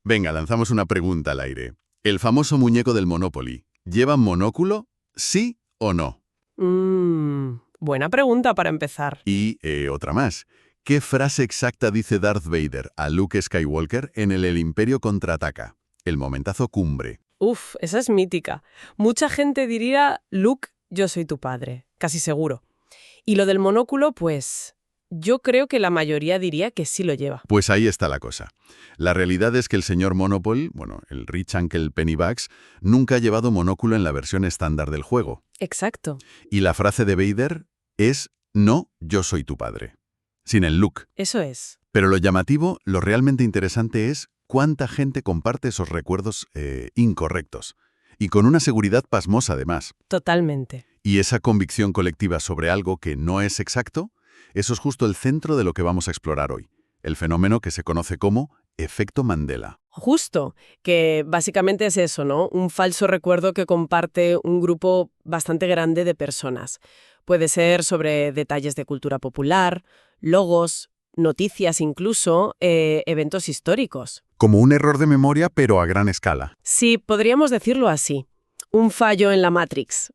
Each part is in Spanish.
Venga, lanzamos una pregunta al aire. ¿El famoso muñeco del Monopoly lleva monóculo? ¿Sí o no? Buena pregunta para empezar. Y otra más. ¿Qué frase exacta dice Darth Vader a Luke Skywalker en El Imperio contraataca? El momentazo cumbre. Esa es mítica. Mucha gente diría, Luke, yo soy tu padre, casi seguro. Y lo del monóculo, pues, yo creo que la mayoría diría que sí lo lleva. Pues ahí está la cosa. La realidad es que el señor Monopoly, el Rich Uncle Pennybags, nunca ha llevado monóculo en la versión estándar del juego. Exacto. Y la frase de Vader es, no, yo soy tu padre. Sin el Luke. Eso es. Pero lo llamativo, lo realmente interesante es cuánta gente comparte esos recuerdos incorrectos. Y con una seguridad pasmosa, además. Totalmente. Y esa convicción colectiva sobre algo que no es exacto, eso es justo el centro de lo que vamos a explorar hoy. El fenómeno que se conoce como efecto Mandela. Justo, que básicamente es eso, ¿no? Un falso recuerdo que comparte un grupo bastante grande de personas. Puede ser sobre detalles de cultura popular, logos, noticias incluso, eventos históricos. Como un error de memoria, pero a gran escala. Sí, podríamos decirlo así. Un fallo en la Matrix,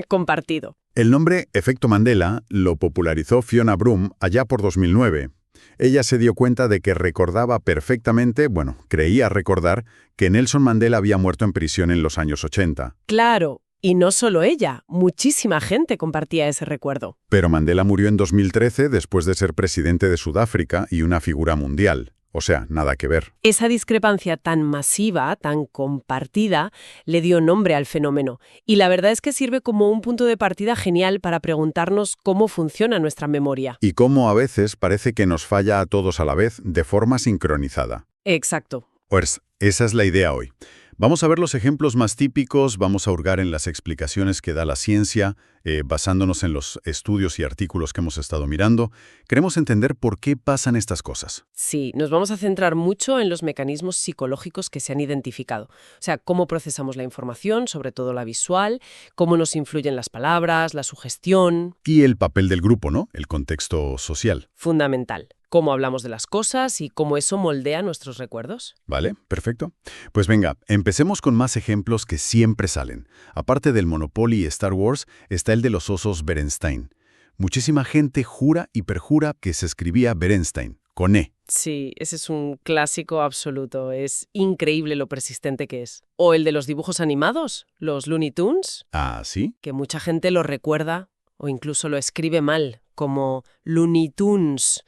compartido. El nombre efecto Mandela lo popularizó Fiona Broome allá por 2009. Ella se dio cuenta de que recordaba perfectamente, creía recordar, que Nelson Mandela había muerto en prisión en los años 80. Claro, y no solo ella, muchísima gente compartía ese recuerdo. Pero Mandela murió en 2013 después de ser presidente de Sudáfrica y una figura mundial. O sea, nada que ver. Esa discrepancia tan masiva, tan compartida, le dio nombre al fenómeno. Y la verdad es que sirve como un punto de partida genial para preguntarnos cómo funciona nuestra memoria. Y cómo a veces parece que nos falla a todos a la vez de forma sincronizada. Exacto. Pues esa es la idea hoy. Vamos a ver los ejemplos más típicos, vamos a hurgar en las explicaciones que da la ciencia, basándonos en los estudios y artículos que hemos estado mirando. Queremos entender por qué pasan estas cosas. Sí, nos vamos a centrar mucho en los mecanismos psicológicos que se han identificado. O sea, cómo procesamos la información, sobre todo la visual, cómo nos influyen las palabras, la sugestión. Y el papel del grupo, ¿no? El contexto social. Fundamental. Cómo hablamos de las cosas y cómo eso moldea nuestros recuerdos. Vale, perfecto. Pues venga, empecemos con más ejemplos que siempre salen. Aparte del Monopoly y Star Wars, está el de los osos Berenstein. Muchísima gente jura y perjura que se escribía Berenstein, con E. Sí, ese es un clásico absoluto. Es increíble lo persistente que es. O el de los dibujos animados, los Looney Tunes. ¿Ah, sí? Que mucha gente lo recuerda o incluso lo escribe mal, como Looney Tunes.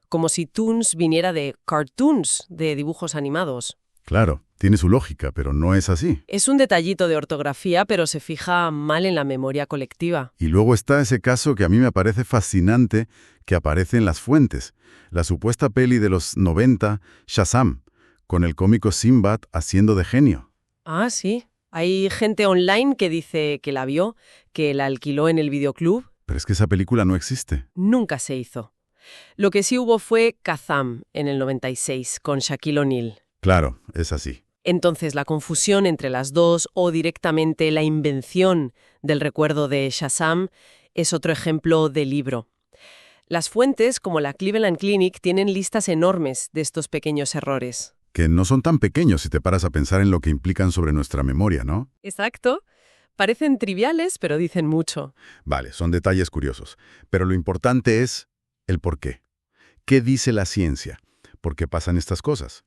Como si Toons viniera de cartoons, de dibujos animados. Claro, tiene su lógica, pero no es así. Es un detallito de ortografía, pero se fija mal en la memoria colectiva. Y luego está ese caso que a mí me parece fascinante, que aparece en las fuentes. La supuesta peli de los 90, Shazam, con el cómico Sinbad haciendo de genio. Ah, sí. Hay gente online que dice que la vio, que la alquiló en el videoclub. Pero es que esa película no existe. Nunca se hizo. Lo que sí hubo fue Kazam en el 96 con Shaquille O'Neal. Claro, es así. Entonces la confusión entre las dos o directamente la invención del recuerdo de Shazam es otro ejemplo de libro. Las fuentes, como la Cleveland Clinic, tienen listas enormes de estos pequeños errores. Que no son tan pequeños si te paras a pensar en lo que implican sobre nuestra memoria, ¿no? Exacto. Parecen triviales, pero dicen mucho. Vale, son detalles curiosos. Pero lo importante es el por qué. ¿Qué dice la ciencia? ¿Por qué pasan estas cosas?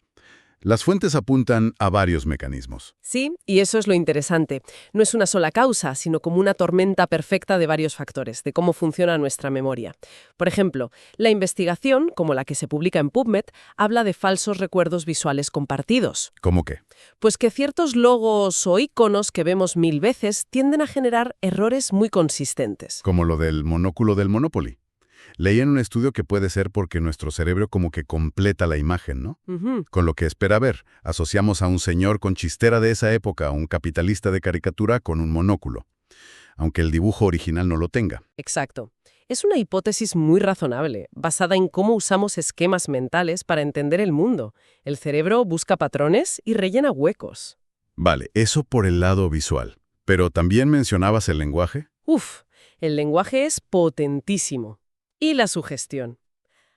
Las fuentes apuntan a varios mecanismos. Sí, y eso es lo interesante. No es una sola causa, sino como una tormenta perfecta de varios factores, de cómo funciona nuestra memoria. Por ejemplo, la investigación, como la que se publica en PubMed, habla de falsos recuerdos visuales compartidos. ¿Cómo qué? Pues que ciertos logos o iconos que vemos 1000 veces tienden a generar errores muy consistentes. Como lo del monóculo del Monopoly. Leí en un estudio que puede ser porque nuestro cerebro como que completa la imagen, ¿no? Con lo que espera ver. Asociamos a un señor con chistera de esa época, a un capitalista de caricatura con un monóculo, aunque el dibujo original no lo tenga. Exacto. Es una hipótesis muy razonable, basada en cómo usamos esquemas mentales para entender el mundo. El cerebro busca patrones y rellena huecos. Vale, eso por el lado visual. Pero también mencionabas el lenguaje. El lenguaje es potentísimo. Y la sugestión.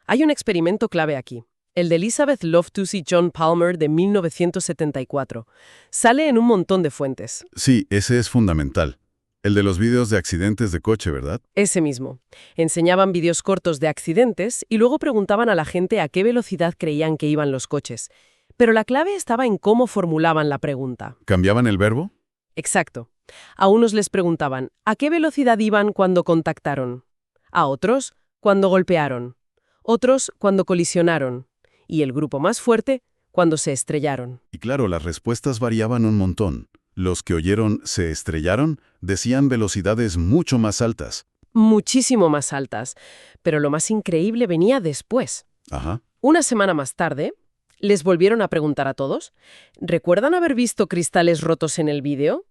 Hay un experimento clave aquí. el de Elizabeth Loftus y John Palmer de 1974. Sale en un montón de fuentes. Sí, ese es fundamental. El de los vídeos de accidentes de coche, ¿verdad? Ese mismo. Enseñaban vídeos cortos de accidentes y luego preguntaban a la gente a qué velocidad creían que iban los coches. Pero la clave estaba en cómo formulaban la pregunta. ¿Cambiaban el verbo? Exacto. A unos les preguntaban ¿a qué velocidad iban cuando contactaron? A otros, cuando golpearon. Otros, cuando colisionaron. Y el grupo más fuerte, cuando se estrellaron. Y claro, las respuestas variaban un montón. Los que oyeron «se estrellaron» decían velocidades mucho más altas. Muchísimo más altas. Pero lo más increíble venía después. Ajá. Una semana más tarde, les volvieron a preguntar a todos, ¿recuerdan haber visto cristales rotos en el vídeo?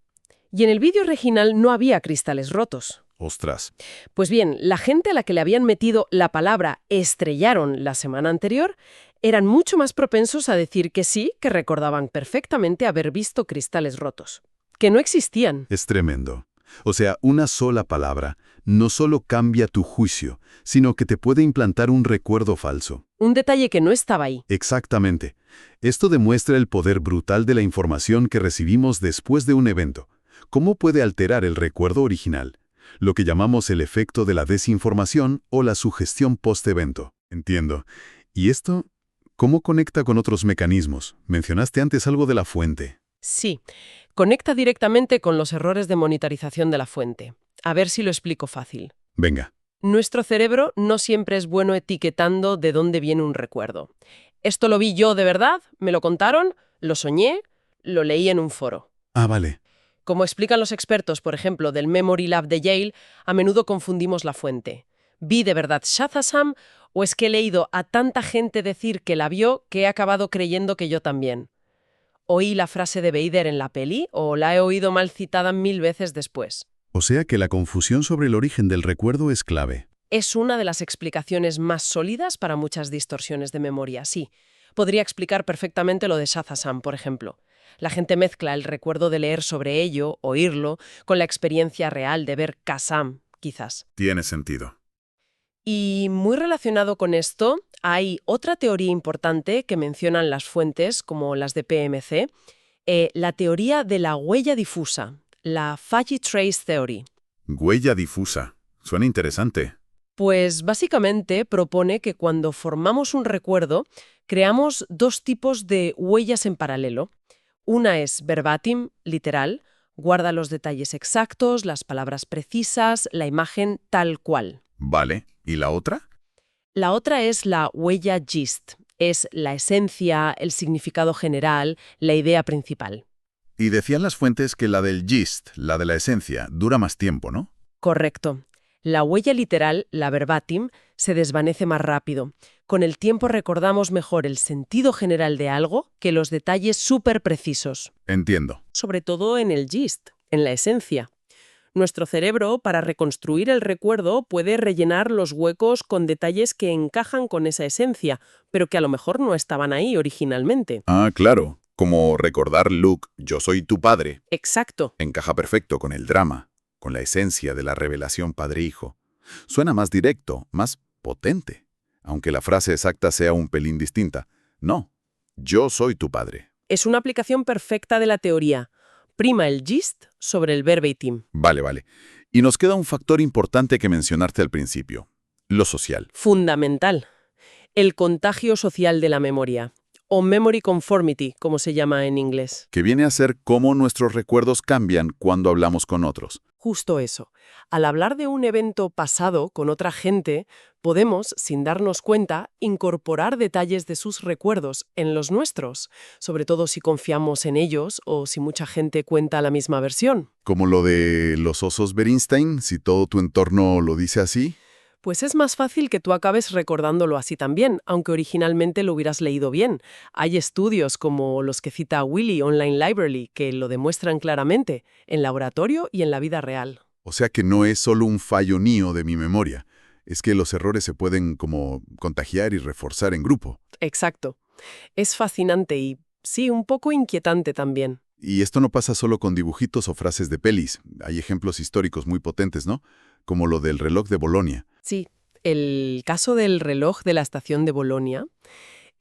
Y en el vídeo original no había cristales rotos. Ostras. Pues bien, la gente a la que le habían metido la palabra estrellaron la semana anterior eran mucho más propensos a decir que sí, que recordaban perfectamente haber visto cristales rotos, que no existían. Es tremendo. O sea, una sola palabra no solo cambia tu juicio, sino que te puede implantar un recuerdo falso. Un detalle que no estaba ahí. Exactamente. Esto demuestra el poder brutal de la información que recibimos después de un evento. ¿Cómo puede alterar el recuerdo original? Lo que llamamos el efecto de la desinformación o la sugestión post-evento. Entiendo. ¿Y esto cómo conecta con otros mecanismos? Mencionaste antes algo de la fuente. Sí, conecta directamente con los errores de monitorización de la fuente. A ver si lo explico fácil. Venga. Nuestro cerebro no siempre es bueno etiquetando de dónde viene un recuerdo. Esto lo vi yo de verdad, me lo contaron, lo soñé, lo leí en un foro. Ah, vale. Como explican los expertos, por ejemplo, del Memory Lab de Yale, a menudo confundimos la fuente. ¿Vi de verdad Shazam o es que he leído a tanta gente decir que la vio que he acabado creyendo que yo también? ¿Oí la frase de Vader en la peli o la he oído mal citada 1000 veces después? O sea que la confusión sobre el origen del recuerdo es clave. Es una de las explicaciones más sólidas para muchas distorsiones de memoria, sí. Podría explicar perfectamente lo de Shazam, por ejemplo. La gente mezcla el recuerdo de leer sobre ello, oírlo, con la experiencia real de ver Kazam, quizás. Tiene sentido. Y muy relacionado con esto, hay otra teoría importante que mencionan las fuentes, como las de PMC, la teoría de la huella difusa, la Fuzzy Trace Theory. Huella difusa. Suena interesante. Pues básicamente propone que cuando formamos un recuerdo, creamos dos tipos de huellas en paralelo. Una es verbatim, literal, guarda los detalles exactos, las palabras precisas, la imagen tal cual. Vale. ¿Y la otra? La otra es la huella gist, es la esencia, el significado general, la idea principal. Y decían las fuentes que la del gist, la de la esencia, dura más tiempo, ¿no? Correcto. La huella literal, la verbatim, se desvanece más rápido. Con el tiempo recordamos mejor el sentido general de algo que los detalles súper precisos. Entiendo. Sobre todo en el gist, en la esencia. Nuestro cerebro, para reconstruir el recuerdo, puede rellenar los huecos con detalles que encajan con esa esencia, pero que a lo mejor no estaban ahí originalmente. Ah, claro. Como recordar Luke, yo soy tu padre. Exacto. Encaja perfecto con el drama, con la esencia de la revelación padre-hijo. Suena más directo, más potente. Aunque la frase exacta sea un pelín distinta. No, yo soy tu padre. Es una aplicación perfecta de la teoría. Prima el gist sobre el verbatim. Vale. Y nos queda un factor importante que mencionaste al principio. Lo social. Fundamental. El contagio social de la memoria. O memory conformity, como se llama en inglés. Que viene a ser cómo nuestros recuerdos cambian cuando hablamos con otros. Justo eso. Al hablar de un evento pasado con otra gente, podemos, sin darnos cuenta, incorporar detalles de sus recuerdos en los nuestros, sobre todo si confiamos en ellos o si mucha gente cuenta la misma versión. Como lo de los osos Bernstein, si todo tu entorno lo dice así. Pues es más fácil que tú acabes recordándolo así también, aunque originalmente lo hubieras leído bien. Hay estudios como los que cita Willy Online Library que lo demuestran claramente, en laboratorio y en la vida real. O sea que no es solo un fallo mío de mi memoria. Es que los errores se pueden como contagiar y reforzar en grupo. Exacto. Es fascinante y, sí, un poco inquietante también. Y esto no pasa solo con dibujitos o frases de pelis. Hay ejemplos históricos muy potentes, ¿no? Como lo del reloj de Bolonia. Sí, el caso del reloj de la estación de Bolonia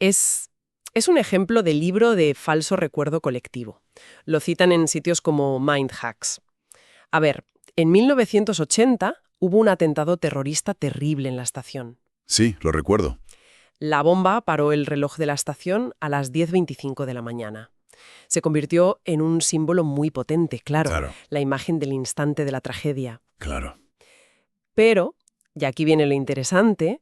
Es un ejemplo de libro de falso recuerdo colectivo. Lo citan en sitios como MindHacks. A ver, en 1980 hubo un atentado terrorista terrible en la estación. Sí, lo recuerdo. La bomba paró el reloj de la estación a las 10:25 de la mañana. Se convirtió en un símbolo muy potente, claro, la imagen del instante de la tragedia. Claro. Pero, y aquí viene lo interesante,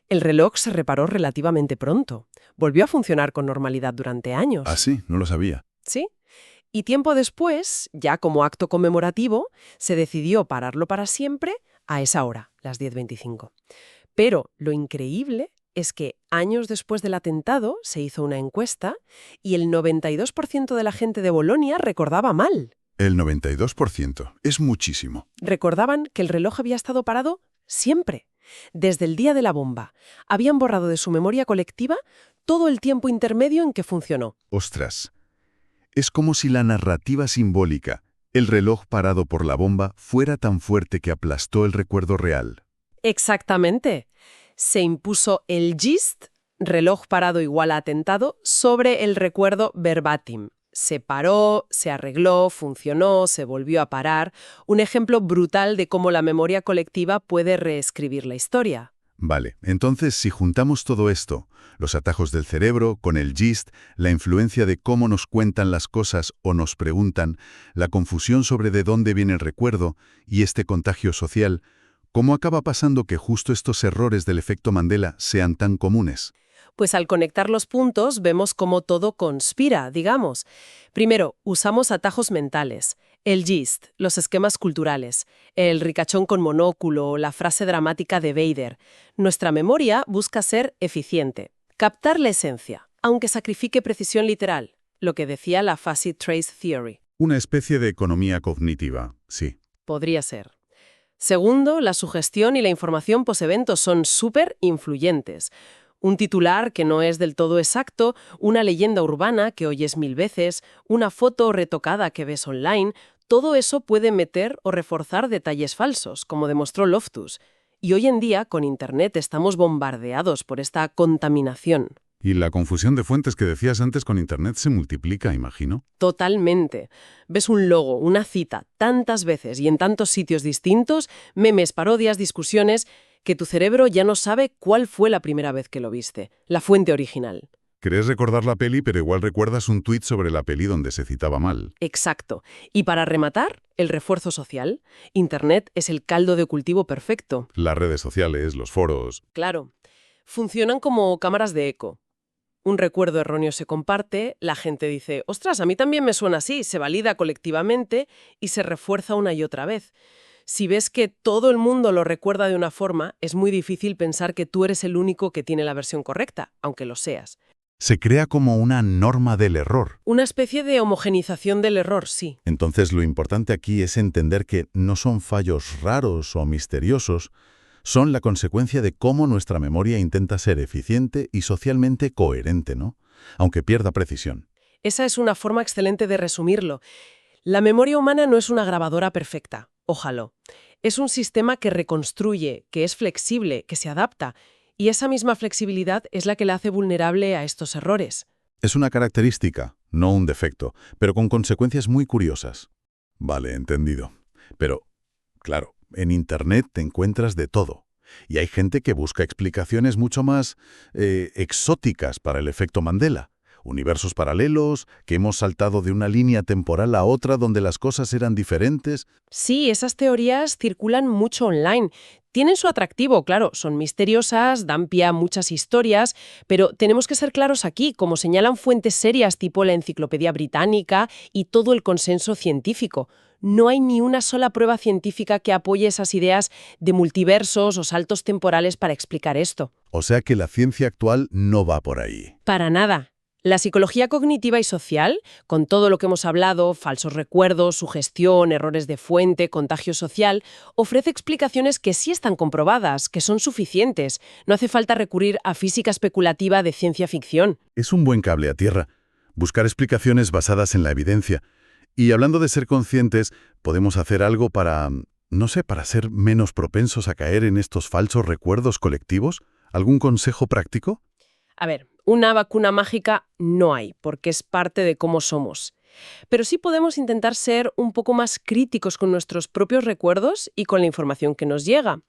el reloj se reparó relativamente pronto. Volvió a funcionar con normalidad durante años. Ah, sí, no lo sabía. ¿Sí? Y tiempo después, ya como acto conmemorativo, se decidió pararlo para siempre a esa hora, las 10:25. Pero lo increíble es que años después del atentado se hizo una encuesta y el 92% de la gente de Bolonia recordaba mal. El 92%. Es muchísimo. Recordaban que el reloj había estado parado siempre, desde el día de la bomba. Habían borrado de su memoria colectiva todo el tiempo intermedio en que funcionó. Ostras. Es como si la narrativa simbólica, el reloj parado por la bomba, fuera tan fuerte que aplastó el recuerdo real. Exactamente. Se impuso el gist, reloj parado igual a atentado, sobre el recuerdo verbatim. Se paró, se arregló, funcionó, se volvió a parar. Un ejemplo brutal de cómo la memoria colectiva puede reescribir la historia. Vale, entonces si juntamos todo esto, los atajos del cerebro, con el gist, la influencia de cómo nos cuentan las cosas o nos preguntan, la confusión sobre de dónde viene el recuerdo y este contagio social, ¿cómo acaba pasando que justo estos errores del efecto Mandela sean tan comunes? Pues al conectar los puntos vemos cómo todo conspira, digamos. Primero, usamos atajos mentales, el gist, los esquemas culturales, el ricachón con monóculo, la frase dramática de Vader. Nuestra memoria busca ser eficiente, captar la esencia, aunque sacrifique precisión literal, lo que decía la Fuzzy Trace Theory. Una especie de economía cognitiva, sí. Podría ser. Segundo, la sugestión y la información posevento son súper influyentes. Un titular que no es del todo exacto, una leyenda urbana que oyes 1000 veces, una foto retocada que ves online, todo eso puede meter o reforzar detalles falsos, como demostró Loftus. Y hoy en día, con Internet, estamos bombardeados por esta contaminación. Y la confusión de fuentes que decías antes con Internet se multiplica, imagino. Totalmente. Ves un logo, una cita, tantas veces y en tantos sitios distintos, memes, parodias, discusiones, que tu cerebro ya no sabe cuál fue la primera vez que lo viste, la fuente original. Crees recordar la peli, pero igual recuerdas un tuit sobre la peli donde se citaba mal. Exacto. Y para rematar, el refuerzo social. Internet es el caldo de cultivo perfecto. Las redes sociales, los foros. Claro. Funcionan como cámaras de eco. Un recuerdo erróneo se comparte, la gente dice, ostras, a mí también me suena así, se valida colectivamente y se refuerza una y otra vez. Si ves que todo el mundo lo recuerda de una forma, es muy difícil pensar que tú eres el único que tiene la versión correcta, aunque lo seas. Se crea como una norma del error. Una especie de homogenización del error, sí. Entonces lo importante aquí es entender que no son fallos raros o misteriosos, son la consecuencia de cómo nuestra memoria intenta ser eficiente y socialmente coherente, ¿no? Aunque pierda precisión. Esa es una forma excelente de resumirlo. La memoria humana no es una grabadora perfecta, ojalá. Es un sistema que reconstruye, que es flexible, que se adapta, y esa misma flexibilidad es la que la hace vulnerable a estos errores. Es una característica, no un defecto, pero con consecuencias muy curiosas. Vale, entendido. Pero, claro, en Internet te encuentras de todo. Y hay gente que busca explicaciones mucho más exóticas para el efecto Mandela. Universos paralelos, que hemos saltado de una línea temporal a otra donde las cosas eran diferentes. Sí, esas teorías circulan mucho online. Tienen su atractivo, claro, son misteriosas, dan pie a muchas historias, pero tenemos que ser claros aquí, como señalan fuentes serias tipo la Enciclopedia Británica y todo el consenso científico. No hay ni una sola prueba científica que apoye esas ideas de multiversos o saltos temporales para explicar esto. O sea que la ciencia actual no va por ahí. Para nada. La psicología cognitiva y social, con todo lo que hemos hablado, falsos recuerdos, sugestión, errores de fuente, contagio social, ofrece explicaciones que sí están comprobadas, que son suficientes. No hace falta recurrir a física especulativa de ciencia ficción. Es un buen cable a tierra. Buscar explicaciones basadas en la evidencia. Y hablando de ser conscientes, ¿podemos hacer algo para, no sé, para ser menos propensos a caer en estos falsos recuerdos colectivos? ¿Algún consejo práctico? A ver, una vacuna mágica no hay, porque es parte de cómo somos. Pero sí podemos intentar ser un poco más críticos con nuestros propios recuerdos y con la información que nos llega.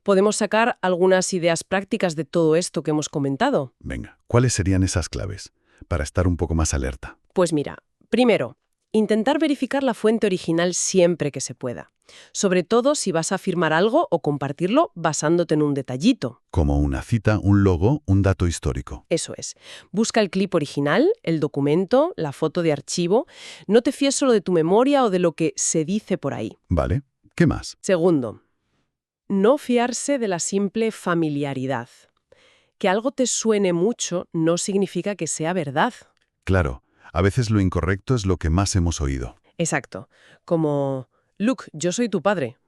Podemos sacar algunas ideas prácticas de todo esto que hemos comentado. Venga, ¿cuáles serían esas claves para estar un poco más alerta? Pues mira, primero, intentar verificar la fuente original siempre que se pueda. Sobre todo si vas a afirmar algo o compartirlo basándote en un detallito. Como una cita, un logo, un dato histórico. Eso es. Busca el clip original, el documento, la foto de archivo. No te fíes solo de tu memoria o de lo que se dice por ahí. Vale, ¿qué más? Segundo, no fiarse de la simple familiaridad. Que algo te suene mucho no significa que sea verdad. Claro, a veces lo incorrecto es lo que más hemos oído. Exacto. Como, Luke, yo soy tu padre.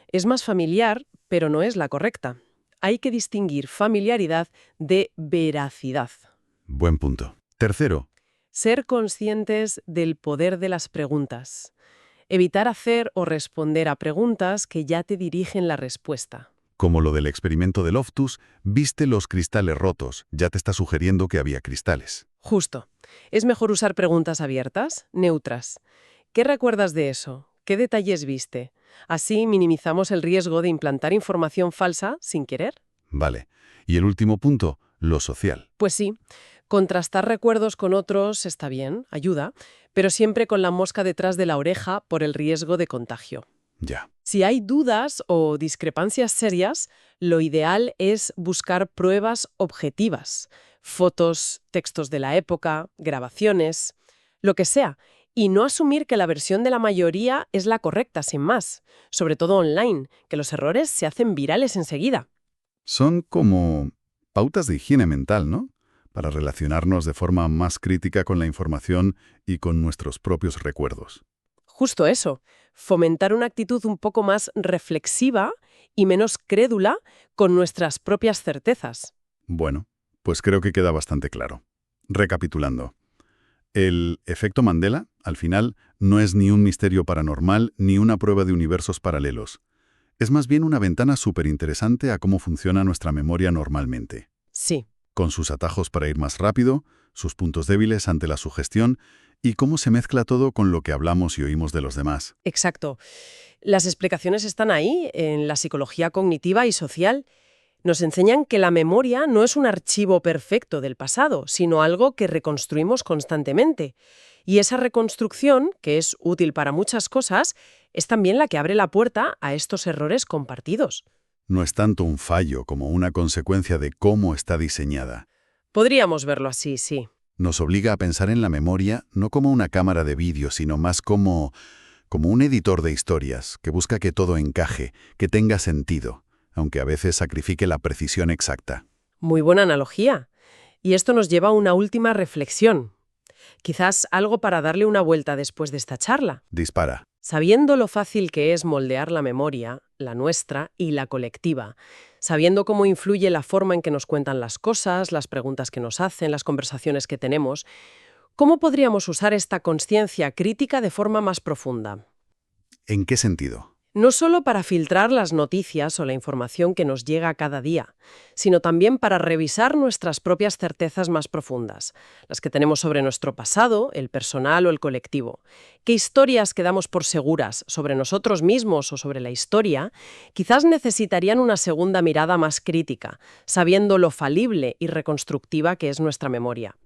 Es más familiar, pero no es la correcta. Hay que distinguir familiaridad de veracidad. Buen punto. Tercero, Ser conscientes del poder de las preguntas. Evitar hacer o responder a preguntas que ya te dirigen la respuesta. como lo del experimento de Loftus, viste los cristales rotos, ya te está sugiriendo que había cristales. Justo. Es mejor usar preguntas abiertas, neutras. ¿Qué recuerdas de eso? ¿Qué detalles viste? Así minimizamos el riesgo de implantar información falsa sin querer. Vale. Y el último punto, lo social. Pues sí, contrastar recuerdos con otros está bien, ayuda, pero siempre con la mosca detrás de la oreja por el riesgo de contagio. Ya. Si hay dudas o discrepancias serias, lo ideal es buscar pruebas objetivas, fotos, textos de la época, grabaciones, lo que sea, y no asumir que la versión de la mayoría es la correcta, sin más, sobre todo online, que los errores se hacen virales enseguida. Son como pautas de higiene mental, ¿no? Para relacionarnos de forma más crítica con la información y con nuestros propios recuerdos. Justo eso, fomentar una actitud un poco más reflexiva y menos crédula con nuestras propias certezas. Bueno, pues creo que queda bastante claro. Recapitulando. El efecto Mandela, al final, no es ni un misterio paranormal ni una prueba de universos paralelos. Es más bien una ventana súper interesante a cómo funciona nuestra memoria normalmente. Sí. Con sus atajos para ir más rápido, sus puntos débiles ante la sugestión y cómo se mezcla todo con lo que hablamos y oímos de los demás. Exacto. Las explicaciones están ahí, en la psicología cognitiva y social. Nos enseñan que la memoria no es un archivo perfecto del pasado, sino algo que reconstruimos constantemente. Y esa reconstrucción, que es útil para muchas cosas, es también la que abre la puerta a estos errores compartidos. No es tanto un fallo como una consecuencia de cómo está diseñada. Podríamos verlo así, sí. Nos obliga a pensar en la memoria no como una cámara de vídeo, sino más como un editor de historias que busca que todo encaje, que tenga sentido, aunque a veces sacrifique la precisión exacta. Muy buena analogía. Y esto nos lleva a una última reflexión. Quizás algo para darle una vuelta después de esta charla. Dispara. Sabiendo lo fácil que es moldear la memoria, la nuestra y la colectiva, sabiendo cómo influye la forma en que nos cuentan las cosas, las preguntas que nos hacen, las conversaciones que tenemos, ¿cómo podríamos usar esta consciencia crítica de forma más profunda? ¿En qué sentido? No solo para filtrar las noticias o la información que nos llega cada día, sino también para revisar nuestras propias certezas más profundas, las que tenemos sobre nuestro pasado, el personal o el colectivo. ¿Qué historias quedamos por seguras sobre nosotros mismos o sobre la historia? Quizás necesitarían una segunda mirada más crítica, sabiendo lo falible y reconstructiva que es nuestra memoria.